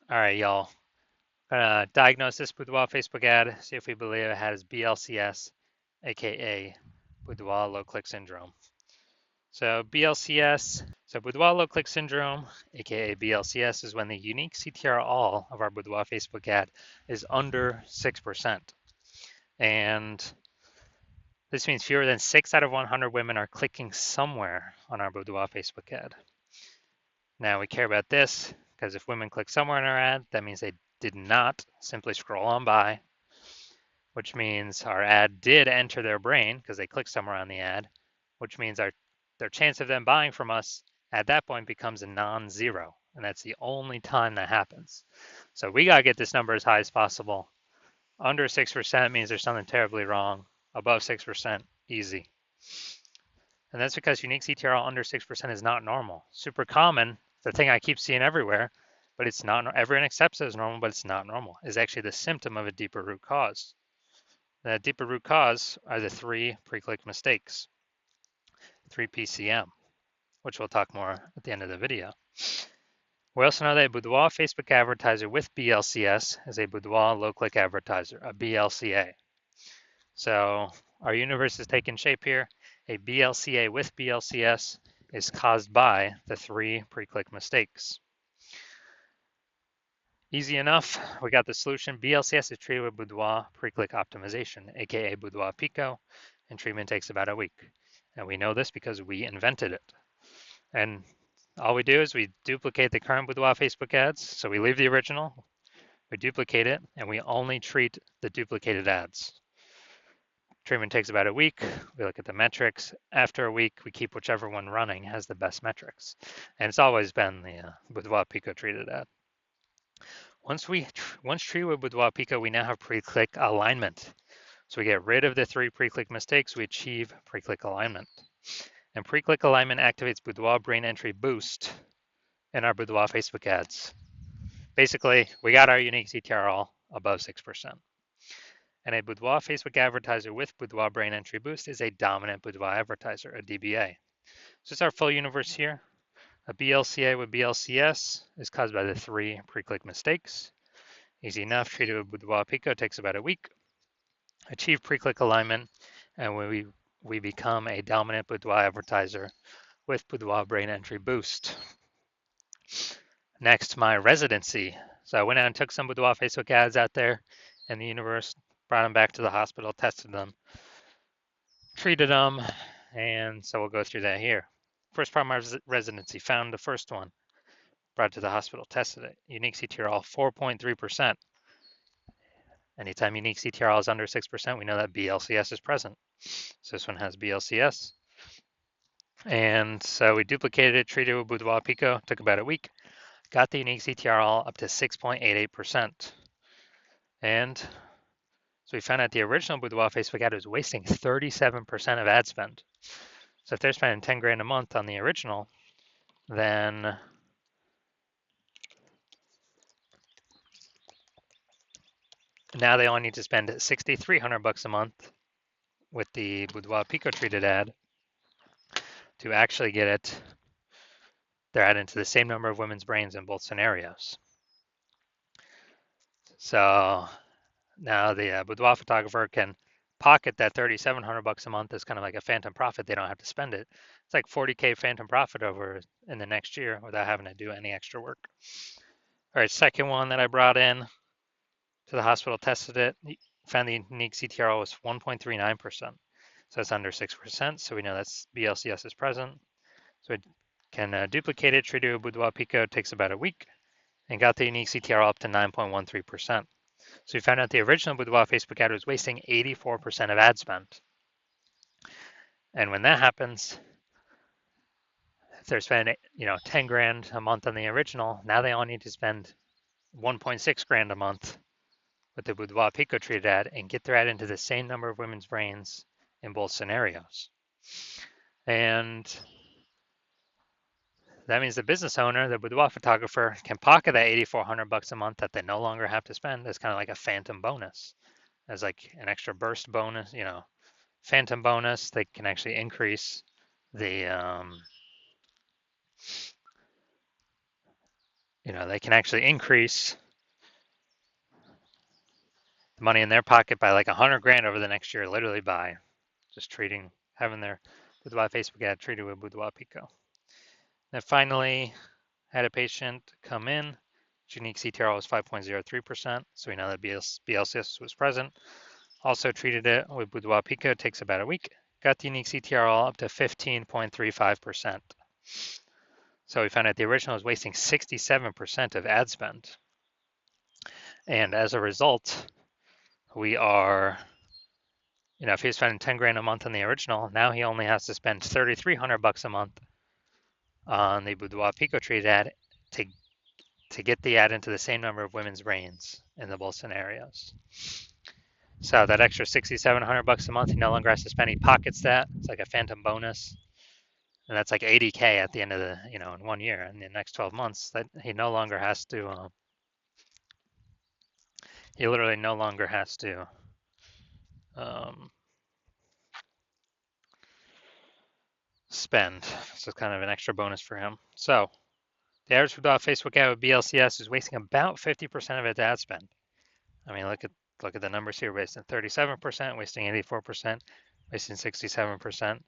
All right, y'all. Gonna diagnose this Boudoir Facebook ad, see if we believe it has BLCS, aka Boudoir low click syndrome. So BLCS, so Boudoir low click syndrome, aka BLCS, is when the unique CTR all of our Boudoir Facebook ad is under 6%. And this means fewer than 6 out of 100 women are clicking somewhere on our Boudoir Facebook ad. Now we care about this because if women click somewhere in our ad, that means they did not simply scroll on by, which means our ad did enter their brain because they clicked somewhere on the ad, which means their chance of them buying from us at that point becomes a non-zero. And that's the only time that happens. So we got to get this number as high as possible. Under 6% means there's something terribly wrong. Above 6%, easy. And that's because unique CTRL under 6% is not normal. Super common, the thing I keep seeing everywhere, but it's not, everyone accepts it as normal, but it's not normal, is actually the symptom of a deeper root cause. The deeper root cause are the 3 pre-click mistakes, 3 PCM, which we'll talk more at the end of the video. We also know that a Boudoir Facebook advertiser with BLCS is a Boudoir low-click advertiser, a BLCA. So our universe is taking shape here. A BLCA with BLCS is caused by the 3 pre-click mistakes. Easy enough, we got the solution. BLCS is treated with Boudoir pre-click optimization, aka Boudoir Pico, and treatment takes about a week. And we know this because we invented it. And all we do is we duplicate the current Boudoir Facebook ads. So we leave the original, we duplicate it, and we only treat the duplicated ads. Treatment takes about a week. We look at the metrics. After a week, we keep whichever one running has the best metrics. And it's always been the Boudoir Pico treated ad. Once treated with Boudoir Pico, we now have pre-click alignment. So we get rid of the 3 pre-click mistakes, we achieve pre-click alignment. And pre-click alignment activates Boudoir brain entry boost in our Boudoir Facebook ads. Basically, we got our unique CTR all above 6%. And a Boudoir Facebook advertiser with Boudoir brain entry boost is a dominant Boudoir advertiser, a DBA. So it's our full universe here. A BLCA with BLCS is caused by the 3 pre-click mistakes. Easy enough, treated with Boudoir Pico takes about a week. Achieve pre-click alignment, and we become a dominant Boudoir advertiser with Boudoir brain entry boost. Next, my residency. So I went out and took some Boudoir Facebook ads out there in the universe, brought them back to the hospital, tested them, treated them, and so we'll go through that here. First part of my residency, found the first one, brought it to the hospital, tested it. Unique CTRL 4.3%. Anytime unique CTRL is under 6%, we know that BLCS is present. So this one has BLCS. And so we duplicated it, treated it with Boudoir Pico, took about a week, got the unique CTRL up to 6.88%. And so we found out the original Boudoir Facebook ad was wasting 37% of ad spend. So if they're spending 10 grand a month on the original, then now they only need to spend $6,300 a month with the Boudoir Pico treated ad to actually get their ad into the same number of women's brains in both scenarios. So now the Boudoir photographer can pocket that $3,700 a month as kind of like a phantom profit. They don't have to spend it. It's like 40K phantom profit over in the next year without having to do any extra work. All right, second one that I brought in to the hospital, tested it, found the unique CTR was 1.39%. So it's under 6%. So we know that's BLCS is present. So it can duplicate it, treat it with Boudoir Pico, takes about a week, and got the unique CTR up to 9.13%. So we found out the original Boudoir Facebook ad was wasting 84% of ad spend. And when that happens, if they're spending 10 grand a month on the original, now they only need to spend 1.6 grand a month with the Boudoir Pico treated ad and get their ad into the same number of women's brains in both scenarios. And that means the business owner, the boudoir photographer, can pocket that $8,400 a month that they no longer have to spend as kind of like a phantom bonus, as like an extra burst bonus, phantom bonus. They can actually increase the they can actually increase the money in their pocket by like 100 grand over the next year, literally by just having their Boudoir Facebook ad treated with Boudoir Pico. And finally, had a patient come in. Unique CTR was 5.03%, so we know that BLCS was present. Also treated it with Boudoir Pico, takes about a week. Got the unique CTR all up to 15.35%. So we found out the original was wasting 67% of ad spend. And as a result, we are, if he was spending 10 grand a month on the original, now he only has to spend 3,300 bucks a month on the Boudoir Pico treated ad to get the ad into the same number of women's brains in the both scenarios. So that extra 6,700 bucks a month, he no longer has to spend. He pockets that. It's like a phantom bonus, and that's like 80K at the end of the, in 1 year. In the next 12 months, that he no longer has to. He literally no longer has to spend. So it's kind of an extra bonus for him. So the average Facebook ad with BLCS is wasting about 50% of its ad spend. I mean, look at the numbers here: wasting 37%, wasting 84%, wasting 67%.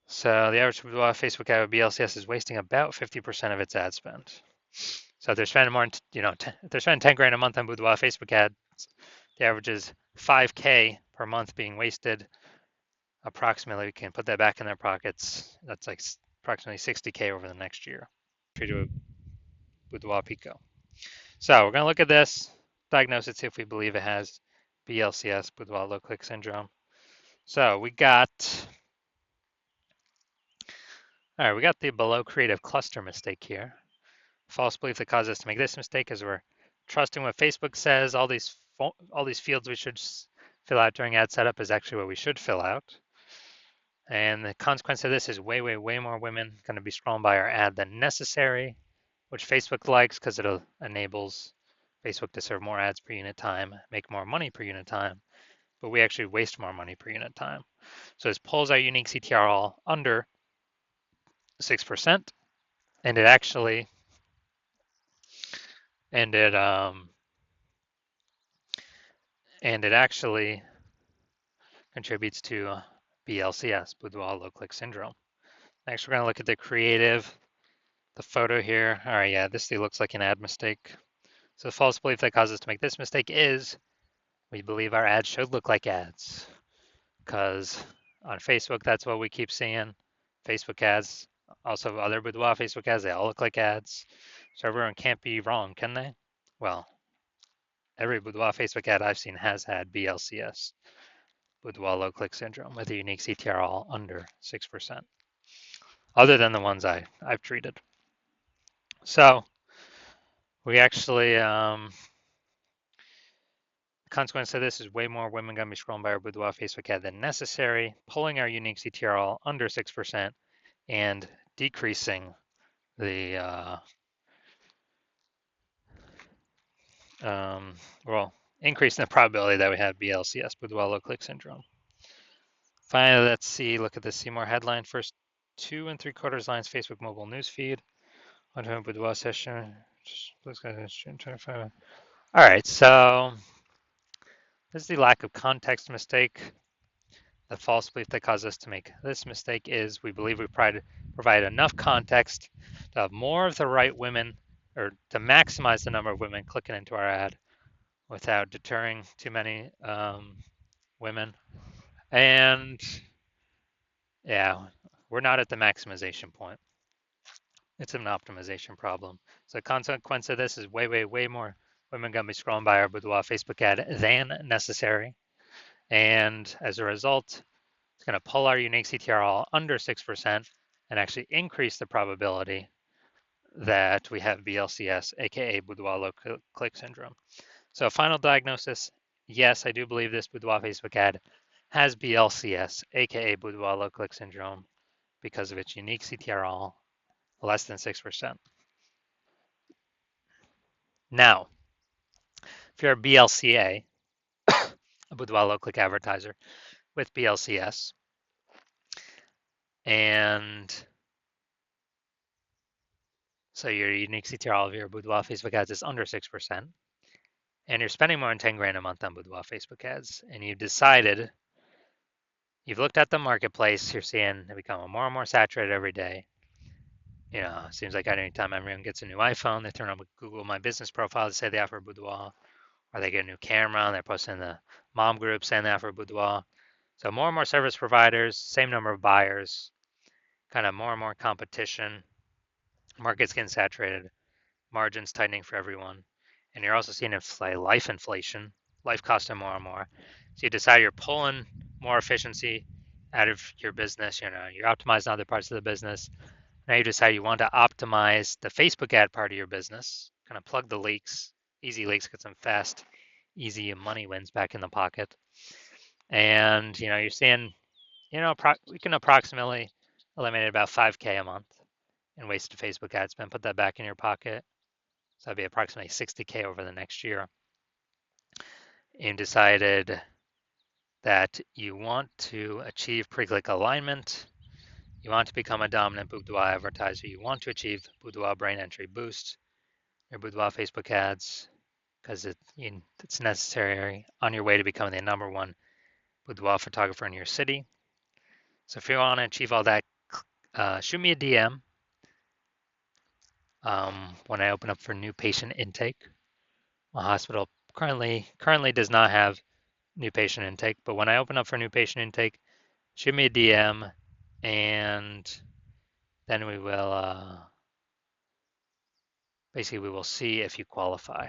So the average Facebook ad with BLCS is wasting about 50% of its ad spend. So if they're spending more, if they're spending 10 grand a month on Boudoir Facebook ads, the average is 5K per month being wasted. Approximately, we can put that back in their pockets. That's like approximately 60K over the next year. Treated with Boudoir Pico. So we're going to look at this, diagnose it, see if we believe it has BLCS, Boudoir low click syndrome. So we got the below creative cluster mistake here. False belief that causes us to make this mistake is we're trusting what Facebook says. All these fields we should fill out during ad setup is actually what we should fill out. And the consequence of this is way, way, way more women going to be scrolling by our ad than necessary, which Facebook likes because it enables Facebook to serve more ads per unit time, make more money per unit time, but we actually waste more money per unit time. So this pulls our unique CTR all under 6%, and it actually contributes to BLCS, Boudoir low click syndrome. Next, we're going to look at the creative, the photo here. All right, yeah, this looks like an ad mistake. So the false belief that causes us to make this mistake is we believe our ads should look like ads, because on Facebook, that's what we keep seeing. Facebook ads, also other Boudoir Facebook ads, they all look like ads. So everyone can't be wrong, can they? Well, every Boudoir Facebook ad I've seen has had BLCS, Boudoir low click syndrome, with a unique CTR all under 6%, other than the ones I've treated. So we actually, consequence of this is way more women going to be scrolling by our Boudoir Facebook ad than necessary, pulling our unique CTR all under 6% and decreasing the, increasing the probability that we have BLCS, Boudoir low click syndrome. Finally, let's look at the see more headline. First 2 3/4 lines, Facebook mobile newsfeed. Boudoir session. All right, so this is the lack of context mistake. The false belief that caused us to make this mistake is we believe we provide enough context to have more of the right women, or to maximize the number of women clicking into our ad without deterring too many women. And yeah, we're not at the maximization point. It's an optimization problem. So the consequence of this is way, way, way more women going to be scrolling by our Boudoir Facebook ad than necessary. And as a result, it's going to pull our unique CTR all under 6% and actually increase the probability that we have BLCS, aka Boudoir low click syndrome. So final diagnosis, yes, I do believe this Boudoir Facebook ad has BLCS, aka Boudoir low click syndrome, because of its unique CTR all less than 6%. Now, if you're a BLCA, a Boudoir low click advertiser with BLCS, and So your unique CTR, all of your Boudoir Facebook ads is under 6%, and you're spending more than 10 grand a month on Boudoir Facebook ads, and you've decided, you've looked at the marketplace, you're seeing it become more and more saturated every day. You know, it seems like anytime everyone gets a new iPhone, they turn on Google My Business profile to say they offer Boudoir, or they get a new camera and they're posting in the mom group saying they offer Boudoir. So more and more service providers, same number of buyers, kind of more and more competition. Market's getting saturated, margins tightening for everyone, and you're also seeing life inflation, life costing more and more. So you decide you're pulling more efficiency out of your business. You know, you're optimizing other parts of the business. Now you decide you want to optimize the Facebook ad part of your business, kind of plug the leaks, easy leaks, get some fast, easy money wins back in the pocket. And you know, you're seeing, you know, we can approximately eliminate about 5K a month in wasted Facebook ad spend. Put that back in your pocket. So that'd be approximately 60K over the next year. And decided that you want to achieve pre-click alignment. You want to become a dominant Boudoir advertiser. You want to achieve Boudoir brain entry boost, your Boudoir Facebook ads, because it's necessary on your way to becoming the #1 boudoir photographer in your city. So if you want to achieve all that, shoot me a DM when I open up for new patient intake. My hospital currently does not have new patient intake, but when I open up for new patient intake, shoot me a DM, and then we will basically we will see if you qualify.